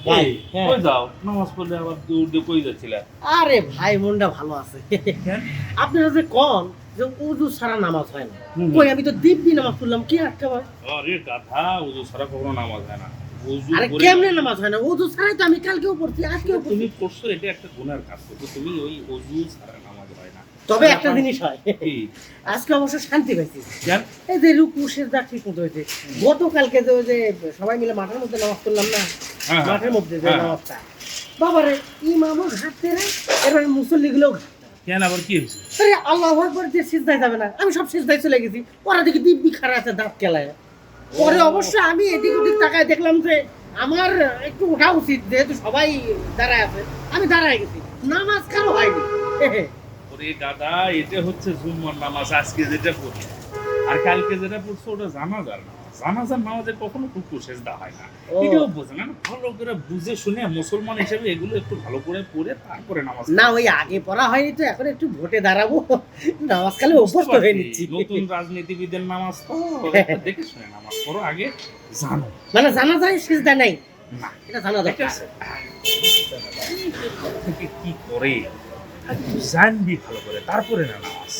ভাই, হ্যাঁ। কই যাও নামাজ পড়লে আবার দূর দিয়ে কই যাচ্ছিলে? আরে ভাই মনটা ভালো আছে। আপনারা যে কন যে উযু ছাড়া নামাজ হয় না, হুম। কই আমি তো দিব্যি নামাজ পড়লাম কি আটকা ভাই? আরে গাধা, ওযু ছাড়া কখনো নামাজ হয় না। ওযু আরে করে কেমনে নামাজ হয় না? উযু ছাড়াই তো আমি কালকেও পড়ছি আজকেও পড়ছি। তুমি করছো, এটা একটা গুনার কাজ করছো। তুমি ওই ওযু ছাড়া নামাজ হয় না। তবে একটা জিনিস হয়, কি? আজকে অবশ্য শান্তি পাইছি। কেন? এই যে রুকু সেজদা ঠিক মতো হয়েছে। গতকালকে যে ওই যে সবাই মিলে মাঠের মধ্যে নামাজ পড়লাম না, হ্যাঁ, মাঠের মধ্যে যে হ্যাঁ। নামাজটা, বাবারে ইমামও ঘাটতে রে, এবার মুসল্লিগুলোও ঘাটতে। কেন আবার কি হয়েছে? আরে আল্লাহু আকবার যে সিজদায় যাবে না, আমি সব সিজদায় চলে গেছি। ওরা দেখি দিব্যি খাড়া আছে দাঁত কেলায়। পরে অবশ্য আমি এদিক ওদিক তাকায় দেখলাম যে আমার একটু ওঠা উচিত, যেহেতু সবাই দাঁড়ায় আছে, আমি দাঁড়ায় গেছি। নামাজ কারো হয়নি। ওরে দাদা, এটা হচ্ছে জুম্মার নামাজ আজকে যেটা পড়ি। আর কালকে যেটা পড়ছো ওটা জানাজার নামাজ। জানাজার নামাজে কখনো রুকু সেজদা হয় না। ও। এটাও বোঝে না, ভালো করে বুঝে শুনে মুসলমান হিসেবে এগুলো একটু ভালো করে পড়ে তারপরে নামাজ না ওই আগে পড়া হয়নি তো, এখন একটু ভোটে দাঁড়াবো, নামাজ কালে অভ্যস্ত হয়ে নিচ্ছি। নতুন রাজনীতিবিদের নামাজ তো একটু দেখে শুনে নামাজ পড়ো আগে, জানো। মানে জানা যায় সিজদা নাই, না, এটা জানা ঠিক দরকার। আছে? থেকে কি করে আর একটু জানবি ভালো করে, তারপরে না নামাজ।